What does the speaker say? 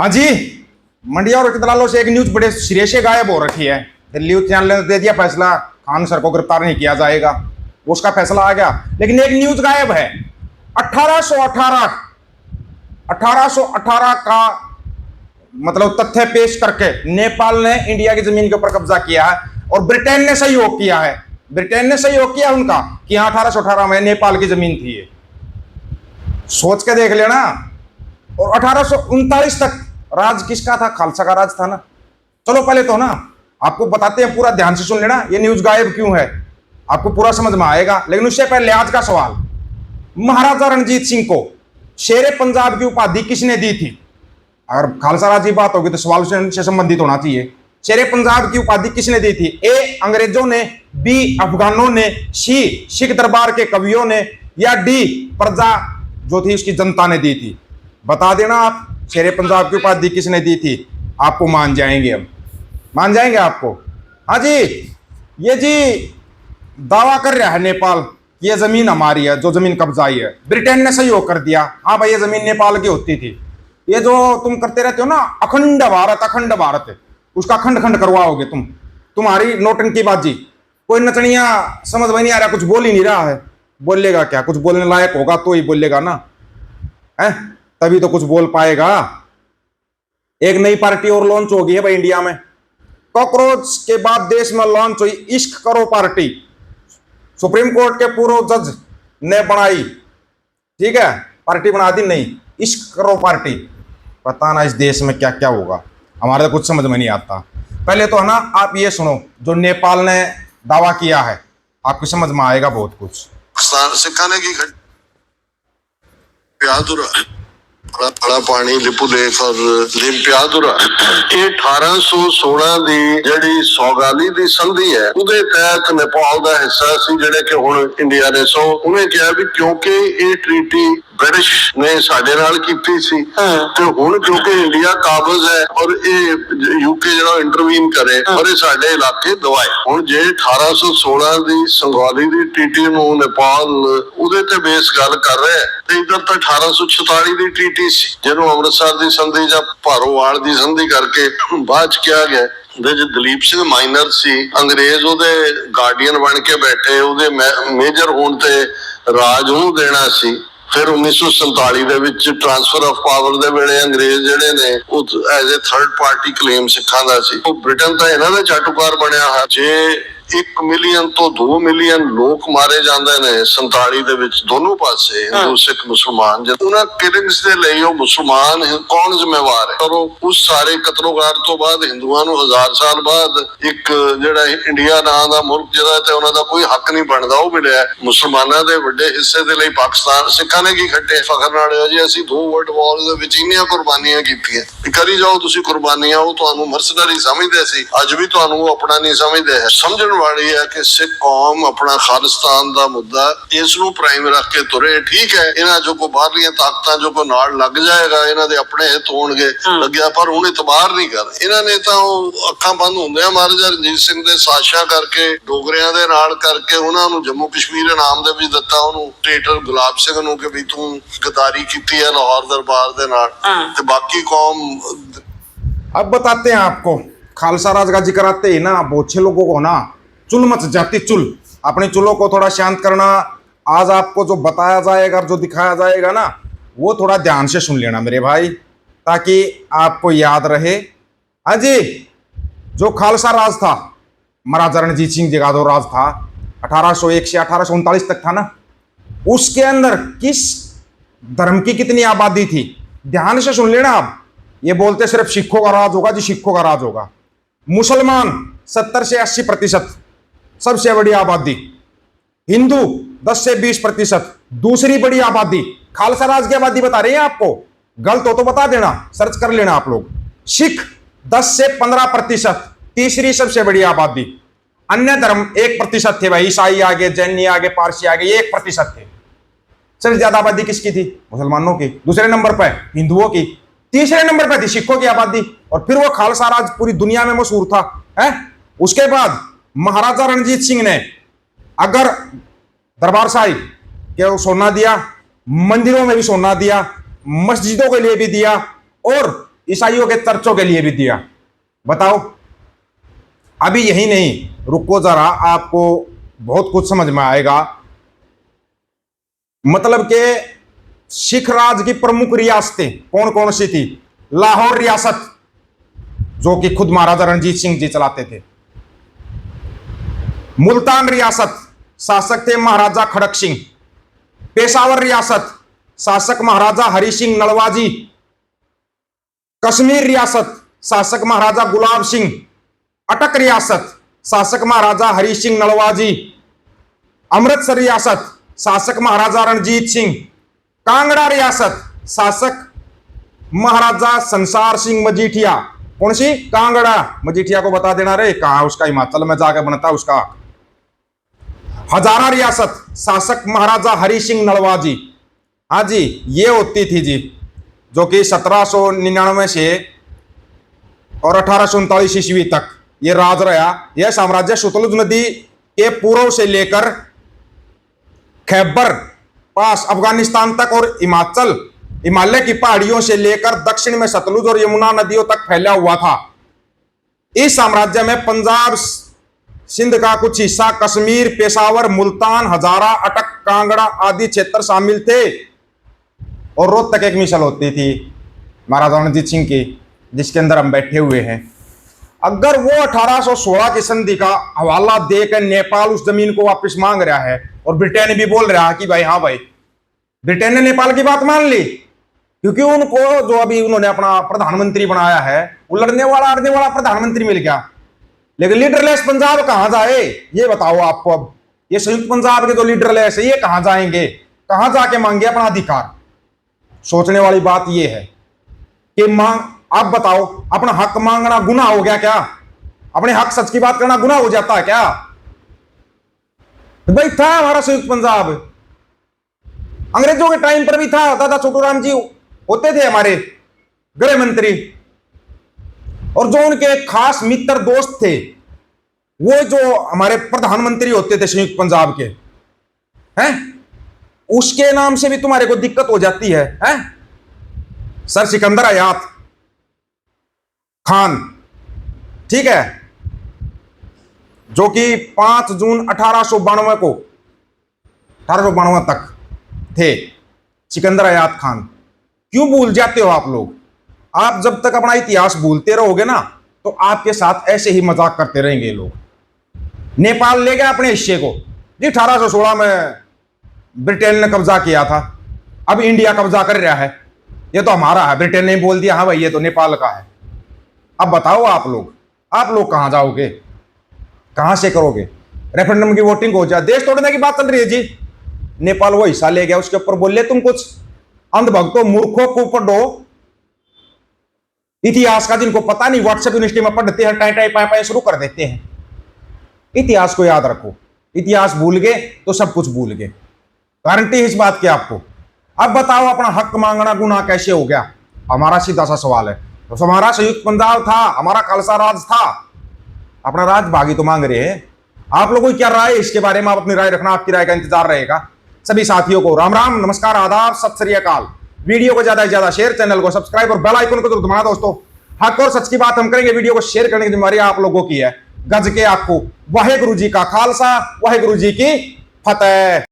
हाँ जी। मंडिया और दलालों से एक न्यूज बड़े सिरे से गायब हो रखी है। दिल्ली उच्च न्यायालय ने दे दिया फैसला, खान सर को गिरफ्तार नहीं किया जाएगा, उसका फैसला आ गया। लेकिन एक न्यूज गायब है। 1818 का मतलब तथ्य पेश करके नेपाल ने इंडिया की जमीन के ऊपर कब्जा किया है और ब्रिटेन ने सहयोग किया है। ब्रिटेन ने सहयोग किया उनका कि हाँ 1818 में नेपाल की जमीन थी। ये सोच के देख लेना। और 1839 तक राज किसका था? खालसा का राज था ना। चलो पहले तो ना आपको बताते हैं, पूरा ध्यान से सुन लेना, ये न्यूज गायब क्यों है, आपको पूरा समझ में आएगा। लेकिन उससे पहले आज का सवाल, महाराजा रणजीत सिंह को शेरे पंजाब की उपाधि किसने दी थी? अगर खालसा राज की बात होगी तो सवाल से संबंधित होना चाहिए। शेरे पंजाब की उपाधि किसने दी थी? ए अंग्रेजों ने, बी अफगानों ने, सी सिख दरबार के कवियों ने, या डी प्रजा जो थी उसकी जनता ने दी थी? बता देना आप, शेरे पंजाब की उपाधि किसने दी थी? आपको मान जाएंगे, हम मान जाएंगे आपको। हाँ जी, ये जी दावा कर रहा है नेपाल, ये जमीन हमारी है, जो जमीन कब्जाई है। ब्रिटेन ने सहयोग कर दिया, हाँ भाई ये जमीन नेपाल की होती थी। ये जो तुम करते रहते हो ना अखंड भारत, उसका खंड खंड करवाओगे तुम। तुम्हारी नौटंकीबाजी, कोई नचनिया समझ में नहीं आ रहा, कुछ बोल ही नहीं रहा है। बोलेगा क्या? कुछ बोलने लायक होगा तो ही बोलेगा ना, है तभी तो कुछ बोल पाएगा। एक नई पार्टी और लॉन्च हो गई है भाई इंडिया में। कॉकरोच के बाद देश में लॉन्च हुई इश्क करो पार्टी। सुप्रीम कोर्ट के पूर्व जज ने बनाई, ठीक है, पार्टी बना दी नई, इश्क करो पार्टी। पता ना इस देश में क्या क्या होगा, हमारे तो कुछ समझ में नहीं आता। पहले तो है ना आप ये सुनो जो नेपाल ने दावा किया है, आपको समझ में आएगा बहुत कुछ। सिखाने की बड़ा पानी लिपू लेख और लिम्पियादुरा ਇਹ 1816 ਦੀ ਜਿਹੜੀ ਸੌਗਾਲੀ ਦੀ ਸੰਧੀ ਹੈ ਉਹਦੇ ਤਹਿਤ ਨੇਪਾਲ ਦਾ ਹਿੱਸਾ ਸੀ ਜਿਹੜੇ ਕਿ ਹੁਣ ਇੰਡੀਆ ਨੇ। ਸੋ ਉਹਨੇ ਕਿਹਾ ਵੀ ਕਿਉਂਕਿ ਇਹ ਟ੍ਰੀਟੀ ब्रिटिश ने साडे नाल कीती सी ते हुण क्योंकि इंडिया काबज है और ये यूके जरा इंटरवीन करे और ये साडे इलाके दवाए। हुण जे 1816 दी संगवाली दी ट्रीटी नूं नेपाल उहदे ते बेस गल कर रहा है ते इधर तो 1846 दी ट्रीटी सी जिहनूं अमृतसर दी संधि जां भारोवाल दी संधि करके बाद च किया गया। दलीप सिंह माइनर सी अंग्रेज ਉਹਦੇ गार्डियन बन के बैठे, ਉਹਦੇ मेजर होण ते राज ਉਹਨੂੰ देना सी। फिर 1947 ਦੇ ਵਿੱਚ ट्रांसफर ऑफ पावर ਦੇ ਵੇਲੇ ਅੰਗਰੇਜ਼ ਜਿਹੜੇ ਨੇ ਉਹ as a third party claim ਸਿੱਖਾਂ ਦਾ ਸੀ। ਉਹ ਬ੍ਰਿਟਨ ਤਾਂ ਇਹਨਾਂ ਦਾ ਚਾਟੂਕਾਰ ਬਣਿਆ ਹੈ। ਜੇ 1 ਮਿਲੀਅਨ ਤੋਂ 2 ਮਿਲੀਅਨ ਲੋਕ ਮਾਰੇ ਜਾਂਦੇ ਨੇ 47 ਦੇ ਵਿੱਚ ਦੋਨੋਂ ਪਾਸੇ, ਹਿੰਦੂ ਸਿੱਖ ਮੁਸਲਮਾਨ, ਜਦ ਉਹਨਾਂ ਕਿਲਿੰਗਸ ਦੇ ਲਈ ਉਹ ਮੁਸਲਮਾਨ ਕੌਣ ਜ਼ਿੰਮੇਵਾਰ ਹੈ? ਪਰ ਉਸ ਸਾਰੇ ਕਤਲੋਗਾਰ ਤੋਂ ਬਾਅਦ ਹਿੰਦੂਆਂ ਨੂੰ 1000 ਸਾਲ ਬਾਅਦ ਇੱਕ ਜਿਹੜਾ ਇੰਡੀਆ ਨਾਂ ਦਾ ਮੁਲਕ ਜਿਹੜਾ ਤੇ ਉਹਨਾਂ ਦਾ ਕੋਈ ਹੱਕ ਨਹੀਂ ਬਣਦਾ ਉਹ ਮਿਲਿਆ। ਮੁਸਲਮਾਨਾਂ ਦੇ ਵੱਡੇ ਹਿੱਸੇ ਦੇ ਲਈ ਪਾਕਿਸਤਾਨ ਸਿੱਖਾਂ ਨੇ ਕੀ ਖੱਟੇ ਫਖਰ ਨਾਲ ਜੀ ਅਸੀਂ 2 ਵਰਲਡ ਵਾਰ ਦੇ ਵਿੱਚ ਇੰਨੀਆਂ ਕੁਰਬਾਨੀਆਂ ਕੀਤੀਆਂ। ਕਰੀ ਜਾਓ ਤੁਸੀਂ ਕੁਰਬਾਨੀਆਂ, ਉਹ ਤੁਹਾਨੂੰ ਮਰਸਨਰੀ ਸਮਝਦੇ ਸੀ, ਅੱਜ ਵੀ ਤੁਹਾਨੂੰ ਆਪਣਾ ਨਹੀਂ ਸਮਝਦੇ ਹੈ। ਸਮਝਣ वाली है कि सिख कौम अपना खालिस्तान दा मुद्दा इस नूं प्राइम रख के तुरे। ठीक है, इन्हां जो को बाहरलियां ताकतां जो को नाल लग जाएगा, इन्हां दे अपने हित होणगे लग्या, पर हुण इतबार नहीं कर। इन्हां ने तां अखां बंद हुंदियां महाराजा रणजीत सिंह दे साजिशां करके डोगरियां दे नाल करके उन्हां नूं जम्मू कश्मीर इनाम दे विच दित्ता। ओनूं ट्रेटर गुलाब सिंह नूं कि भी तूं गद्दारी कीती है लाहौर दरबार दे नाल, ते बाकी कौम। अब बताते हैं आपको, खालसा राज का जिक्र आते ही ना बहुत से लोगों को ना चुल मच जाती। चुल, अपने चुलों को थोड़ा शांत करना। आज आपको जो बताया जाएगा, जो दिखाया जाएगा ना, वो थोड़ा ध्यान से सुन लेना मेरे भाई, ताकि आपको याद रहे। हाँ जी, जो खालसा राज था, महाराजा रणजीत सिंह जी का जो राज था 1801 से 1839 तक था ना, उसके अंदर किस धर्म की कितनी आबादी थी? ध्यान से सुन लेना आप। ये बोलते सिर्फ सिखों का राज होगा जी, सिखों का राज होगा। मुसलमान 70 से 80%, सबसे बड़ी आबादी। हिंदू 10 से 20%, दूसरी बड़ी आबादी। खालसा राज की आबादी बता रहे हैं आपको, गलत हो तो बता देना, सर्च कर लेना आप लोग। सिख 10 से 15%, तीसरी सबसे बड़ी आबादी। अन्य धर्म 1% थे भाई, ईसाई आगे, जैनी आगे, पारसी आगे, 1% थे। सबसे ज्यादा आबादी किसकी थी? मुसलमानों की। दूसरे नंबर पर हिंदुओं की, तीसरे नंबर पर थी सिखों की आबादी। और फिर वो खालसा राज पूरी दुनिया में मशहूर था, है? उसके बाद महाराजा रणजीत सिंह ने अगर दरबार साहिब के सोना दिया, मंदिरों में भी सोना दिया, मस्जिदों के लिए भी दिया, और ईसाइयों के चर्चों के लिए भी दिया। बताओ। अभी यही नहीं, रुको जरा, आपको बहुत कुछ समझ में आएगा। मतलब के सिख राज की प्रमुख रियासतें कौन कौन सी थी? लाहौर रियासत, जो कि खुद महाराजा रणजीत सिंह जी चलाते थे। मुल्तान रियासत, शासक थे महाराजा खड़क सिंह। पेशावर रियासत, शासक महाराजा हरि सिंह नलवाजी। कश्मीर रियासत, शासक महाराजा गुलाब सिंह। अटक रियासत, शासक महाराजा हरि सिंह नलवाजी। अमृतसर रियासत, शासक महाराजा रणजीत सिंह। कांगड़ा रियासत, शासक महाराजा संसार सिंह मजीठिया। कौन सी? कांगड़ा। मजीठिया को बता देना रे, कहां उसका हिमाचल में जाकर बनता उसका। हजारा रियासत, शासक महाराजा हरि सिंह नलवाजी। हाँ जी, ये होती थी जी, जो कि 1799 से और 1839 ईस्वी तक ये राज रहा। यह साम्राज्य सतलुज नदी के पूर्व से लेकर खैबर पास अफगानिस्तान तक और हिमालय की पहाड़ियों से लेकर दक्षिण में सतलुज और यमुना नदियों तक फैला हुआ था। इस साम्राज्य में पंजाब, सिंध का कुछ हिस्सा, कश्मीर, पेशावर, मुल्तान, हजारा, अटक, कांगड़ा आदि क्षेत्र शामिल थे। और रोहतक एक मिसल होती थी महाराजा रणजीत सिंह की, जिसके अंदर हम बैठे हुए हैं। अगर वो 1816 की संधि का हवाला देकर नेपाल उस जमीन को वापस मांग रहा है और ब्रिटेन भी बोल रहा है कि भाई हाँ भाई, ब्रिटेन ने नेपाल की बात मान ली, क्योंकि उनको जो अभी उन्होंने अपना प्रधानमंत्री बनाया है, वो लड़ने वाला प्रधानमंत्री मिल गया। लेकिन लीडरलेस पंजाब कहां जाए, ये बताओ आपको। अब ये संयुक्त पंजाब के जो लीडरलेस है, ये कहां जाएंगे, कहां जाके मांगे अपना अधिकार? सोचने वाली बात ये है कि आप बताओ, अपना हक मांगना गुनाह हो गया क्या? अपने हक सच की बात करना गुनाह हो जाता है क्या? तो भाई था हमारा संयुक्त पंजाब, अंग्रेजों के टाइम पर भी था। दादा छोटू राम जी होते थे हमारे गृह मंत्री, और जो उनके खास मित्र दोस्त थे, वो जो हमारे प्रधानमंत्री होते थे संयुक्त पंजाब के, हैं? उसके नाम से भी तुम्हारे को दिक्कत हो जाती है, हैं? सर सिकंदर हयात खान, ठीक है, जो कि 5 जून 1892 को 1892 तक थे। सिकंदर हयात खान क्यों भूल जाते हो आप लोग? आप जब तक अपना इतिहास भूलते रहोगे ना, तो आपके साथ ऐसे ही मजाक करते रहेंगे लोग। नेपाल ले गया अपने हिस्से को जी, 1816 में ब्रिटेन ने कब्जा किया था, अब इंडिया कब्जा कर रहा है, ये तो हमारा है। ब्रिटेन ने बोल दिया हाँ भाई ये तो नेपाल का है। अब बताओ आप लोग कहां जाओगे, कहां से करोगे? रेफरेंडम की वोटिंग हो जाए, देश तोड़ने की बात चल रही है जी। नेपाल वो हिस्सा ले गया, उसके ऊपर बोले तुम कुछ अंधभक्तों, मूर्खों को पढ़ो इतिहास का, जिनको पता नहीं, व्हाट्सएप यूनिवर्सिटी में पढ़ते हैं, टाई टाई पाए पाए शुरू कर देते हैं। इतिहास को याद रखो, इतिहास भूल गए तो सब कुछ भूल गए, गारंटी इस बात की आपको। अब बताओ, अपना हक मांगना गुनाह कैसे हो गया? हमारा सीधा सा सवाल है। तो हमारा संयुक्त पंजाब था, हमारा खालसा राज था, अपना राज भागी तो मांग रहे हैं। आप लोगों की क्या राय है इसके बारे में? आप अपनी राय रखना, आपकी राय का इंतजार रहेगा। सभी साथियों को राम राम, नमस्कार, आदाब, सत श्री अकाल। वीडियो को ज्यादा से ज्यादा शेयर, चैनल को सब्सक्राइब और बेल आइकन को जरूर दबाना दोस्तों। हक और सच की बात हम करेंगे, वीडियो को शेयर करने की जिम्मेदारी आप लोगों की है। गज के आखो, वाहेगुरु जी का खालसा, वाहेगुरु जी की फतेह।